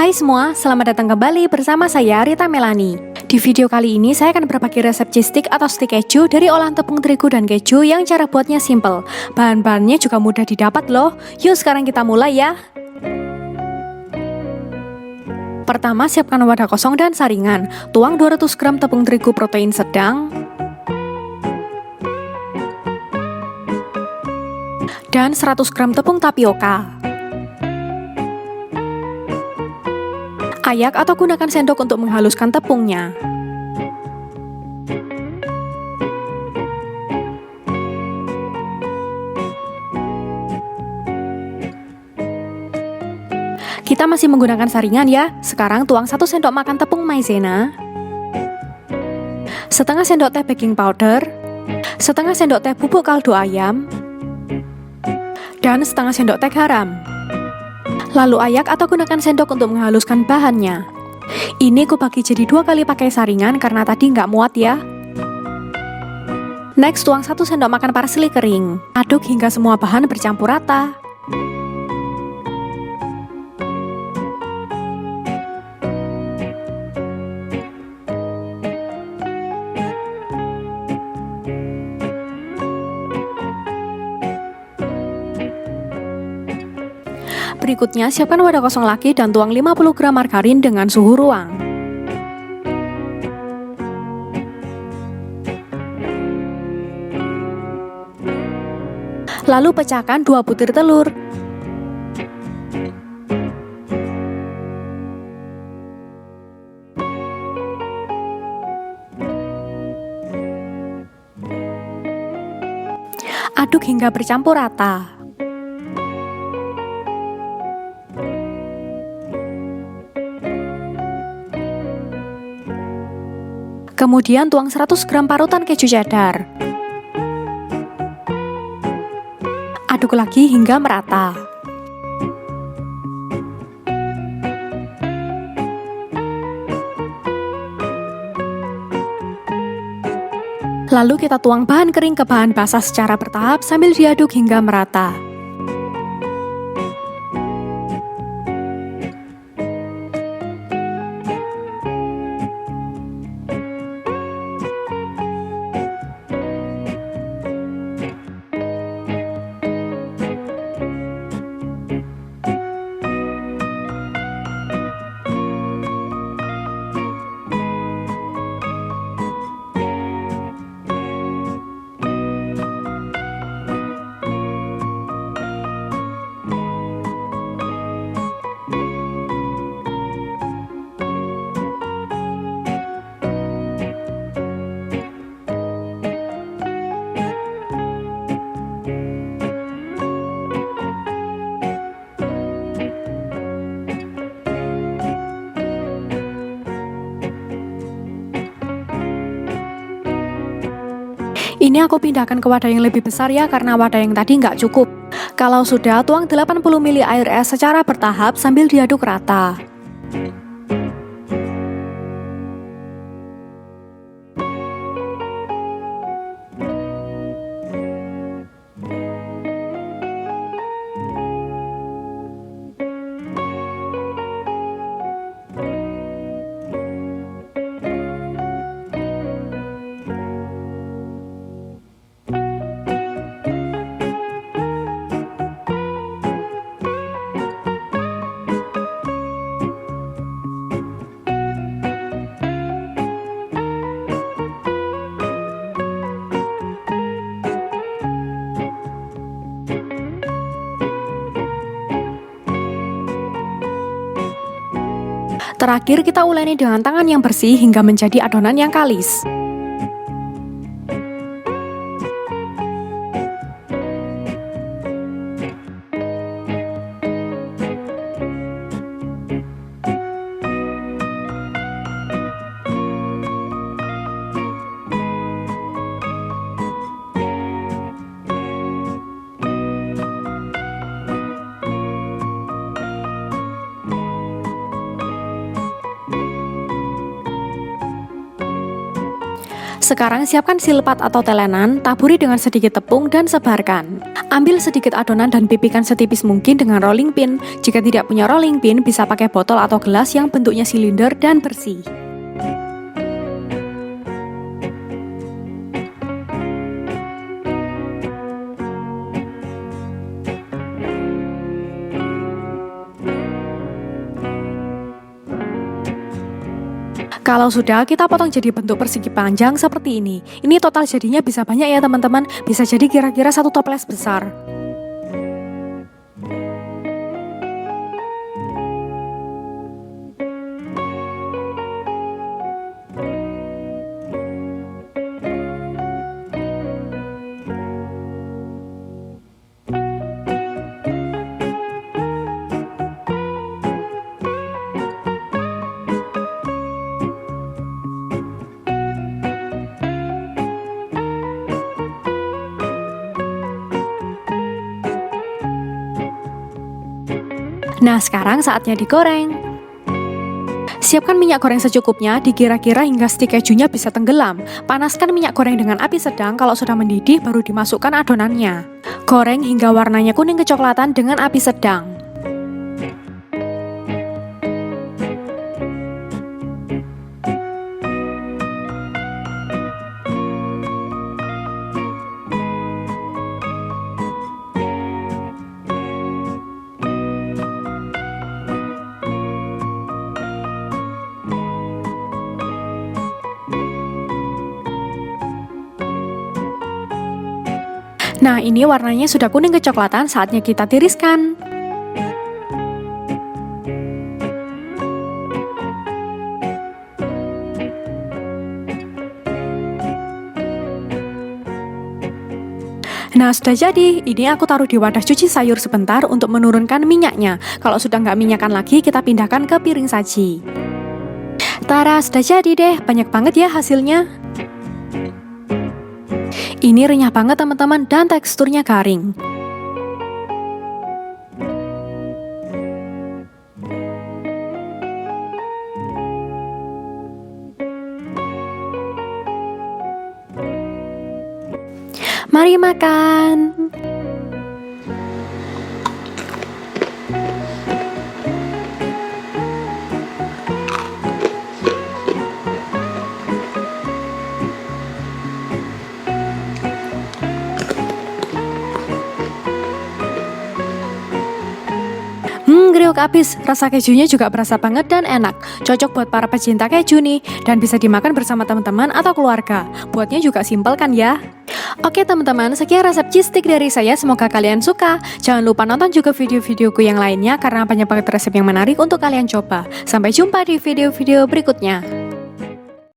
Hai semua, selamat datang kembali bersama saya Rita Melani. Di video kali ini saya akan berbagi resep cheese stick atau stick keju dari olahan tepung terigu dan keju yang cara buatnya simple. Bahan-bahannya juga mudah didapat loh. Yuk sekarang kita mulai ya. Pertama, siapkan wadah kosong dan saringan. Tuang 200 gram tepung terigu protein sedang dan 100 gram tepung tapioka. Ayak atau gunakan sendok untuk menghaluskan tepungnya. Kita masih menggunakan saringan ya. Sekarang tuang 1 sendok makan tepung maizena, setengah sendok teh baking powder, setengah sendok teh bubuk kaldu ayam, dan setengah sendok teh garam. Lalu ayak atau gunakan sendok untuk menghaluskan bahannya. Ini aku bagi jadi 2 kali pakai saringan karena tadi nggak muat ya. Next, tuang 1 sendok makan parsley kering. Aduk hingga semua bahan bercampur rata. Berikutnya, siapkan wadah kosong lagi dan tuang 50 gram margarin dengan suhu ruang. Lalu pecahkan 2 butir telur. Aduk hingga bercampur rata. Kemudian tuang 100 gram parutan keju cheddar. Aduk lagi hingga merata. Lalu kita tuang bahan kering ke bahan basah secara bertahap sambil diaduk hingga merata. Ini aku pindahkan ke wadah yang lebih besar ya, karena wadah yang tadi nggak cukup. Kalau sudah, tuang 80 ml air es secara bertahap sambil diaduk rata. Terakhir, kita uleni dengan tangan yang bersih hingga menjadi adonan yang kalis. Sekarang siapkan silpat atau telenan, taburi dengan sedikit tepung dan sebarkan. Ambil sedikit adonan dan pipihkan setipis mungkin dengan rolling pin. Jika tidak punya rolling pin, bisa pakai botol atau gelas yang bentuknya silinder dan bersih. Kalau sudah, kita potong jadi bentuk persegi panjang seperti ini. Ini total jadinya bisa banyak ya teman-teman, bisa jadi kira-kira 1 toples besar. Nah, sekarang saatnya digoreng. Siapkan minyak goreng secukupnya, dikira-kira hingga stik kejunya bisa tenggelam. Panaskan minyak goreng dengan api sedang, kalau sudah mendidih baru dimasukkan adonannya. Goreng hingga warnanya kuning kecoklatan dengan api sedang. Nah, ini warnanya sudah kuning kecoklatan, saatnya kita tiriskan. Nah, sudah jadi. Ini aku taruh di wadah cuci sayur sebentar untuk menurunkan minyaknya. Kalau sudah nggak minyakan lagi, kita pindahkan ke piring saji. Tara, sudah jadi deh. Banyak banget ya hasilnya. Ini renyah banget teman-teman dan teksturnya garing. Mari makan. Kriuk abis, rasa kejunya juga berasa banget dan enak. Cocok buat para pecinta keju nih, dan bisa dimakan bersama teman-teman atau keluarga. Buatnya juga simpel kan ya? Oke teman-teman, sekian resep cheese stick dari saya, semoga kalian suka. Jangan lupa nonton juga video-videoku yang lainnya karena banyak banget resep yang menarik untuk kalian coba. Sampai jumpa di video-video berikutnya.